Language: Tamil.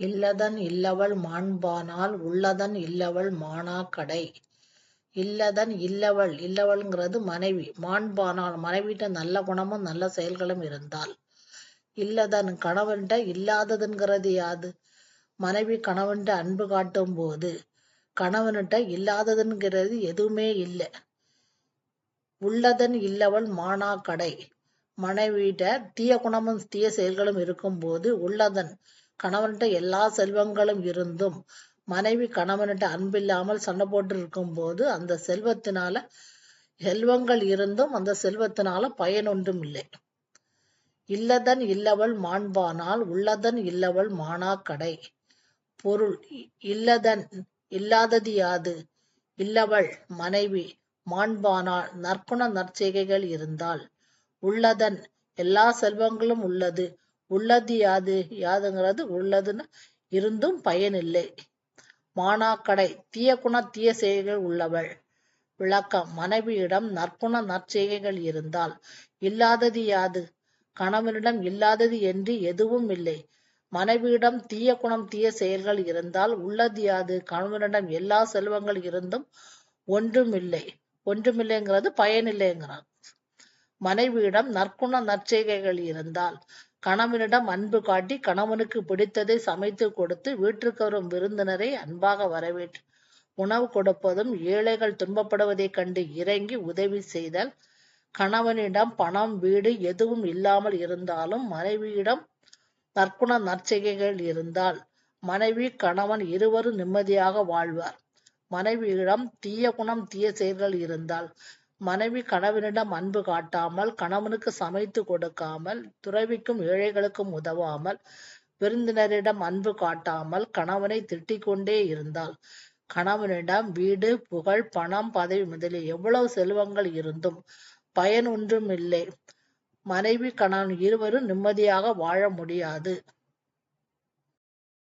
இல்லதன் இல்லவள் மாண்பானால் உள்ளதன் இல்லவள் மாணாக் கடை. இல்லதன் இல்லவள் இல்லவள்ங்கிறது மனைவி. மாண்பானால் மனைவிட்ட நல்ல குணமும் நல்ல செயல்களும் இருந்தால். இல்லதன் கணவன்கிட்ட இல்லாததுங்கிறது யாது? மனைவி கணவன்கிட்ட அன்பு காட்டும் போது கணவன்கிட்ட இல்லாததுங்கிறது எதுவுமே இல்லை. உள்ளதன் இல்லவள் மாணாக் கடை. மனைவிட்ட தீய குணமும் தீய செயல்களும் இருக்கும்போது உள்ளதன் கணவன்கிட்ட எல்லா செல்வங்களும் இருந்தும் மனைவி கணவன்கிட்ட அன்பில்லாமல் சண்டை போட்டு இருக்கும்போது அந்த செல்வங்கள் இருந்தும் அந்த செல்வத்தினால பயன் ஒன்றும் இல்லை. இல்லதன் இல்லவள் மாண்பானால் உள்ளதன் இல்லவள் மாணாக் கடை. பொருள் இல்லதன் இல்லாதது யாது? இல்லவள் மனைவி மாண்பானால் நற்குண நற்செய்கைகள் இருந்தால். உள்ளதன் எல்லா செல்வங்களும் உள்ளது. உள்ளது யாது? யாதுங்கிறது உள்ளதுன்னு இருந்தும் பயனில்லை. மாணாக்கடை தீய குண தீய செய்கைகள் உள்ளவள். விளக்கம் மனைவியிடம் நற்குண நற்செய்கைகள் இருந்தால். இல்லாதது யாது? கணவனிடம் இல்லாதது என்று எதுவும் இல்லை. மனைவியிடம் தீய குணம் தீய செயல்கள் இருந்தால் உள்ளது யாது? கணவனிடம் எல்லா செல்வங்கள் இருந்தும் ஒன்றுமில்லை. ஒன்றுமில்லைங்கிறது பயனில்லைங்கிறான். மனைவியிடம் நற்குண நற்செய்கைகள் இருந்தால் கணவனிடம் அன்பு காட்டி கணவனுக்கு பிடித்ததை சமைத்து கொடுத்து வீட்டிற்கு வரும் விருந்தினரை அன்பாக வரவேற்று உணவு கொடுப்பதும் ஏழைகள் துன்பப்படுவதைக் கண்டு இறங்கி உதவி செய்தல். கணவனிடம் பணம் வீடு எதுவும் இல்லாமல் இருந்தாலும் மனைவியிடம் நற்குண நற்செய்கைகள் இருந்தால் மனைவி கணவன் இருவரும் நிம்மதியாக வாழ்வார். மனைவியிடம் தீய குணம் தீய செயல்கள் இருந்தால் மனைவி கணவனிடம் அன்பு காட்டாமல் கணவனுக்கு சமைத்து கொடுக்காமல் துறவிக்கும் ஏழைகளுக்கும் உதவாமல் விருந்தினரிடம் அன்பு காட்டாமல் கணவனை திட்டிக் கொண்டே இருந்தால் கணவனிடம் வீடு புகழ் பணம் பதவி முதலிய எவ்வளவு செல்வங்கள் இருந்தும் பயன் ஒன்றும் இல்லை. மனைவி கணவன் இருவரும் நிம்மதியாக வாழ முடியாது.